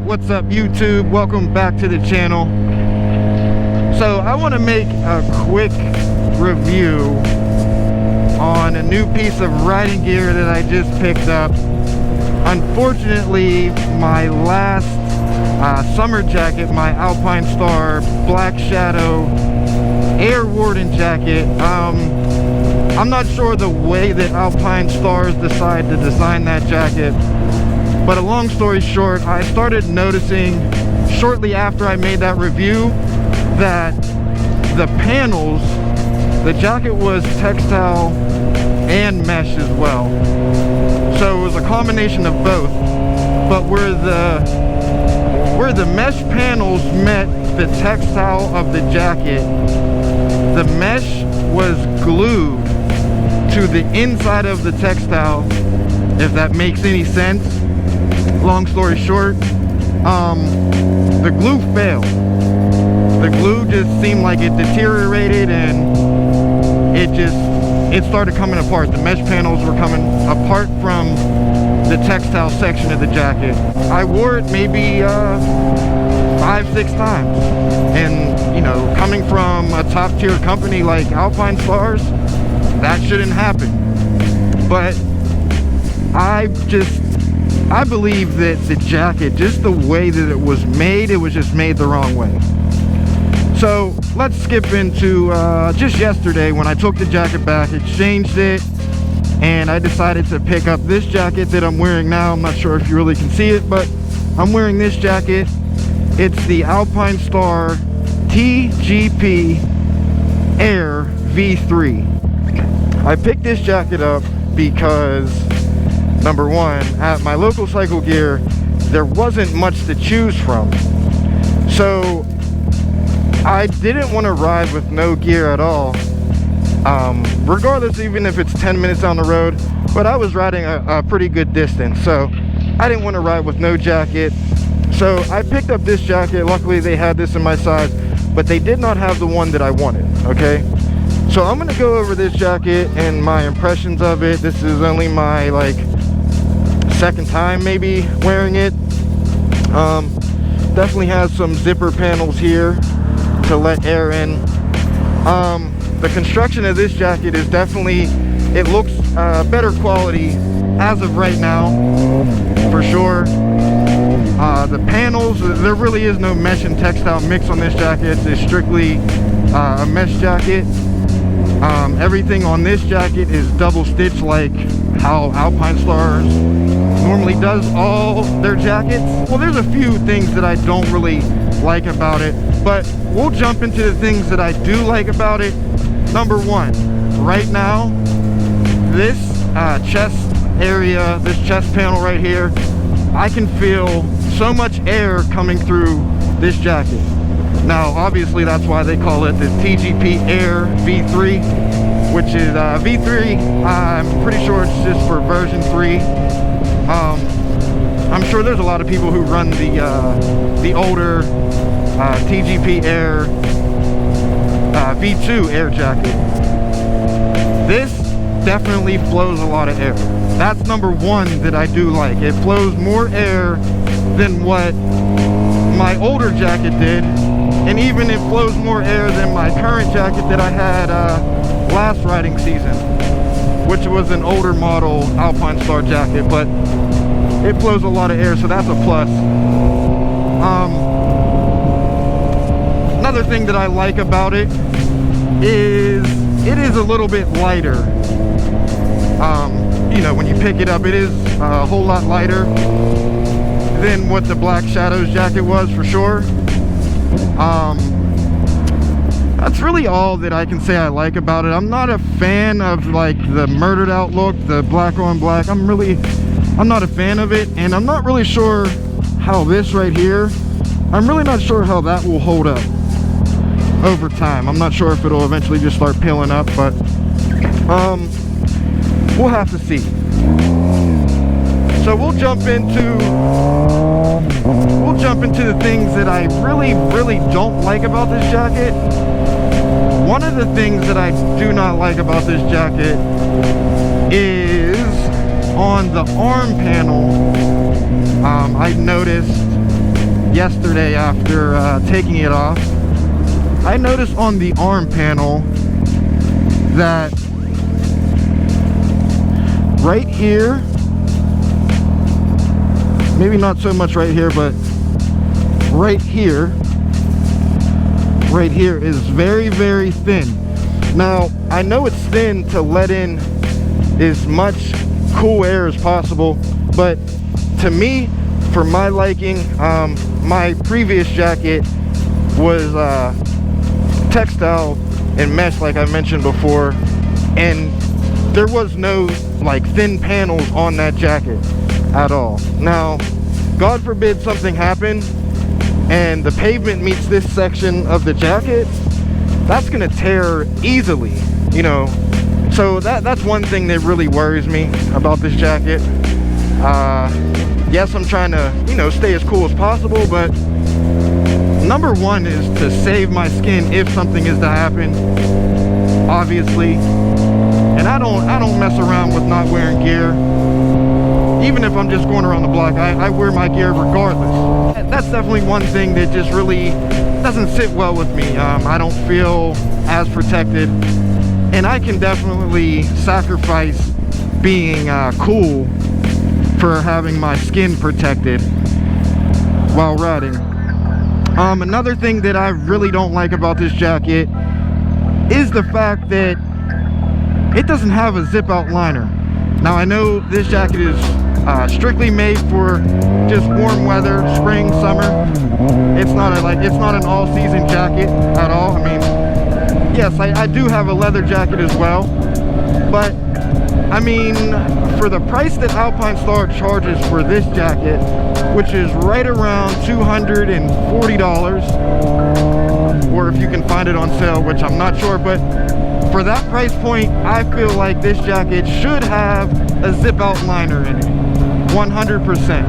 What's up, YouTube? Welcome back to the channel. So I want to make a quick review on a new piece of riding gear that I just picked up. Unfortunately, my last summer jacket, my Alpinestars Black Shadow Air Warden jacket, I'm not sure the way that Alpinestars decide to design that jacket, but a long story short, I started noticing shortly after I made that review that the panels, the jacket was textile and mesh as well. So it was a combination of both. But where the mesh panels met the textile of the jacket, the mesh was glued to the inside of the textile, if that makes any sense. Long story short, the glue failed. The glue just seemed like it deteriorated and it started coming apart. The mesh panels were coming apart from the textile section of the jacket. I wore it maybe 5-6 times, and you know, coming from a top tier company like Alpinestars, that shouldn't happen. But I believe that the jacket, just the way that it was just made the wrong way. So let's skip into just yesterday when I took the jacket back, exchanged it, and I decided to pick up this jacket that I'm wearing now. I'm not sure if you really can see it, but I'm wearing this jacket. It's the Alpinestars TGP Air V3. I picked this jacket up because, number one, at my local cycle gear, there wasn't much to choose from. So I didn't want to ride with no gear at all, regardless, even if it's 10 minutes down the road. But I was riding a pretty good distance, so I didn't want to ride with no jacket. So I picked up this jacket. Luckily they had this in my size, but they did not have the one that I wanted. Okay, so I'm gonna go over this jacket and my impressions of it. This is only my second time maybe wearing it. Definitely has some zipper panels here to let air in. The construction of this jacket is definitely, it looks better quality as of right now, for sure. The panels, there really is no mesh and textile mix on this jacket. It's strictly a mesh jacket. Everything on this jacket is double stitched, like how Alpinestars normally does all their jackets. Well, there's a few things that I don't really like about it, but we'll jump into the things that I do like about it. Number one, right now, this chest area, this chest panel right here, I can feel so much air coming through this jacket. Now, obviously, that's why they call it the TGP Air V3, which is V3. I'm pretty sure it's just for version 3. I'm sure there's a lot of people who run the older TGP Air V2 air jacket. This definitely flows a lot of air. That's number one that I do like. It flows more air than what my older jacket did, and even it flows more air than my current jacket that I had last riding season, which was an older model Alpinestars jacket, but it flows a lot of air, so that's a plus. Another thing that I like about it is a little bit lighter. You know, when you pick it up, it is a whole lot lighter than what the Black Shadows jacket was, for sure. That's really all that I can say I like about it. I'm not a fan of like the murdered out look, the black on black. I'm not a fan of it, and I'm not really sure how this right here, I'm really not sure how that will hold up over time. I'm not sure if it'll eventually just start peeling up, but we'll have to see. So we'll jump into the things that I really don't like about this jacket. One of the things that I do not like about this jacket is on the arm panel. I noticed yesterday after taking it off, I noticed on the arm panel that right here, maybe not so much right here, but right here is very, very thin. Now, I know it's thin to let in as much cool air as possible, but to me, for my liking, my previous jacket was textile and mesh, like I mentioned before, and there was no like thin panels on that jacket at all. Now, God forbid something happened and the pavement meets this section of the jacket, that's gonna tear easily, you know. So that's one thing that really worries me about this jacket. Yes, I'm trying to, you know, stay as cool as possible, but number one is to save my skin if something is to happen, obviously. And I don't mess around with not wearing gear. Even if I'm just going around the block, I wear my gear regardless. That's definitely one thing that just really doesn't sit well with me. I don't feel as protected, and I can definitely sacrifice being cool for having my skin protected while riding. Another thing that I really don't like about this jacket is the fact that it doesn't have a zip out liner. Now, I know this jacket is strictly made for just warm weather, spring, summer. It's not an all-season jacket at all. I mean, yes, I do have a leather jacket as well, but I mean, for the price that Alpinestars charges for this jacket, which is right around $240, or if you can find it on sale, which I'm not sure, but for that price point, I feel like this jacket should have a zip out liner in it, 100%.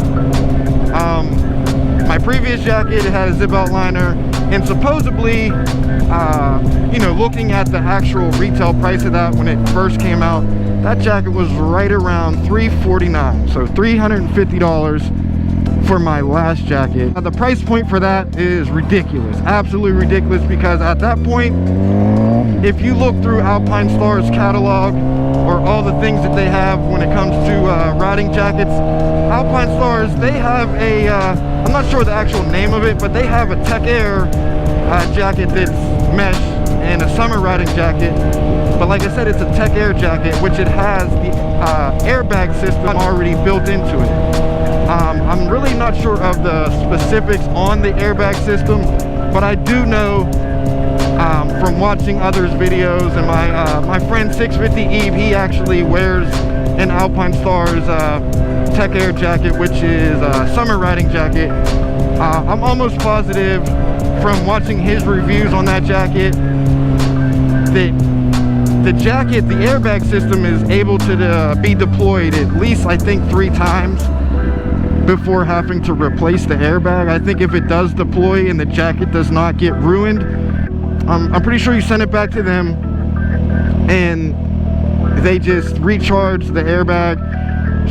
My previous jacket had a zip out liner, and supposedly, you know, looking at the actual retail price of that when it first came out, that jacket was right around $349, so $350 for my last jacket. Now, the price point for that is ridiculous, absolutely ridiculous, because at that point, if you look through Alpinestars catalog or all the things that they have when it comes to riding jackets, Alpinestars, they have a, I'm not sure the actual name of it, but they have a Tech Air jacket that's mesh and a summer riding jacket. But like I said, it's a Tech Air jacket, which it has the airbag system already built into it. I'm really not sure of the specifics on the airbag system, but I do know from watching others' videos, and my friend 650 Eve, he actually wears an Alpinestars Tech Air jacket, which is a summer riding jacket. I'm almost positive from watching his reviews on that jacket that the jacket, the airbag system is able to be deployed at least, I think, 3 times before having to replace the airbag. I think if it does deploy and the jacket does not get ruined, I'm pretty sure you send it back to them and they just recharge the airbag,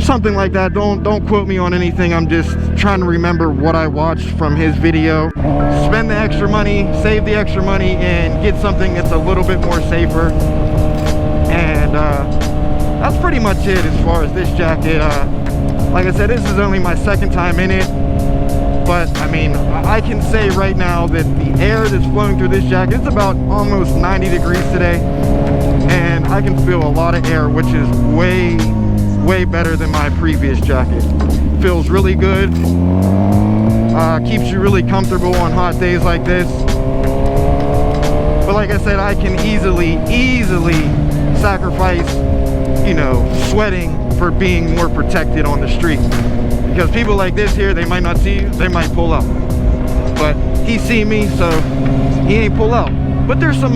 something like that. Don't quote me on anything. I'm just trying to remember what I watched from his video. Spend the extra money, save the extra money, and get something that's a little bit more safer. And that's pretty much it as far as this jacket. Like I said, this is only my second time in it, but I mean, I can say right now that the air that's flowing through this jacket, it's about almost 90 degrees today, and I can feel a lot of air, which is way better than my previous jacket. Feels really good, keeps you really comfortable on hot days like this. But like I said, I can easily sacrifice, you know, sweating for being more protected on the street, because people like this here, they might not see you, they might pull out, but he see me, so he ain't pull out. But there's some,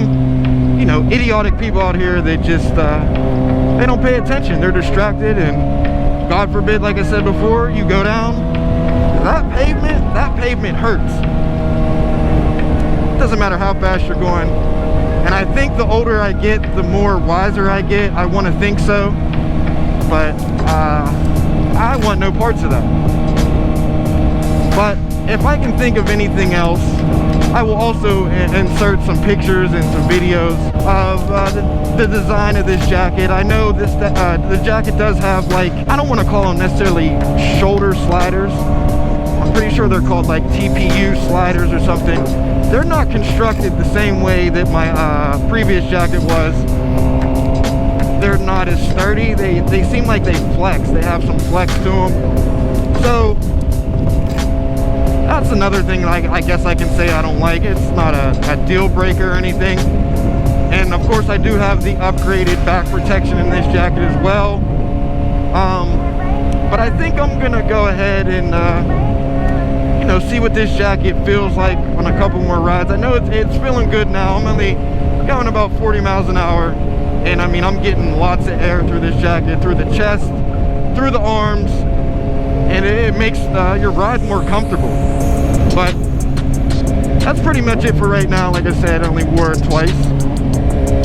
you know, idiotic people out here that just they don't pay attention, they're distracted, and God forbid, like I said before, you go down that pavement hurts. It doesn't matter how fast you're going. And I think the older I get, the more wiser I get. I want to think so, but I want no parts of that. But if I can think of anything else, I will also insert some pictures and some videos of the design of this jacket. I know this the jacket does have, like, I don't want to call them necessarily shoulder sliders. I'm pretty sure they're called like TPU sliders or something. They're not constructed the same way that my previous jacket was. They're not as sturdy. They seem like they flex. They have some flex to them. So that's another thing I guess I can say I don't like. It's not a deal breaker or anything. And of course I do have the upgraded back protection in this jacket as well. But I think I'm gonna go ahead and you know, see what this jacket feels like on a couple more rides. I know it's feeling good now. I'm only going about 40 miles an hour, and I mean, I'm getting lots of air through this jacket, through the chest, through the arms, and it makes your ride more comfortable. But that's pretty much it for right now. Like I said, I only wore it twice,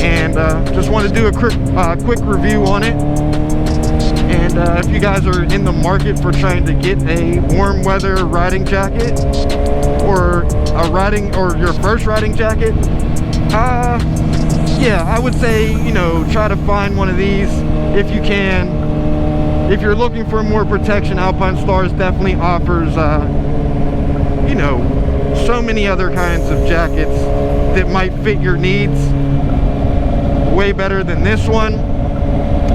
and just wanted to do a quick review on it. And if you guys are in the market for trying to get a warm weather riding jacket, or your first riding jacket, yeah, I would say, you know, try to find one of these if you can. If you're looking for more protection, Alpinestars definitely offers, you know, so many other kinds of jackets that might fit your needs way better than this one.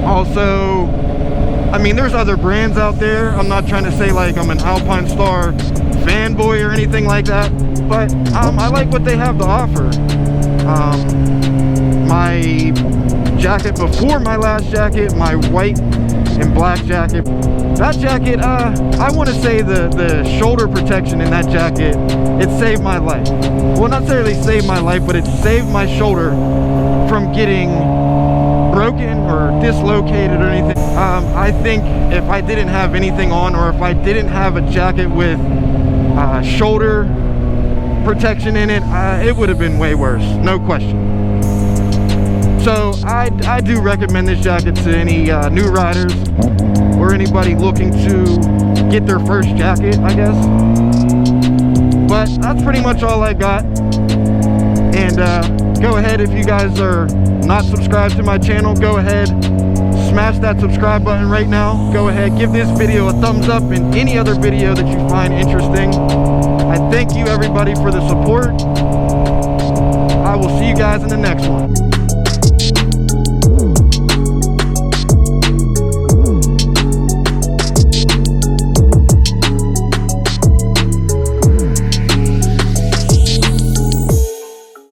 Also, I mean, there's other brands out there. I'm not trying to say like I'm an Alpinestar fanboy or anything like that, but I like what they have to offer. My jacket before my last jacket, my white and black jacket, that jacket, I want to say the shoulder protection in that jacket, it saved my life. Well, not necessarily saved my life, but it saved my shoulder from getting broken or dislocated or anything. I think if I didn't have anything on, or if I didn't have a jacket with shoulder protection in it, it would have been way worse, no question. So I do recommend this jacket to any new riders or anybody looking to get their first jacket, I guess. But that's pretty much all I got. And go ahead, if you guys are not subscribed to my channel, go ahead, smash that subscribe button right now. Go ahead, give this video a thumbs up and any other video that you find interesting. I thank you everybody for the support. I will see you guys in the next one.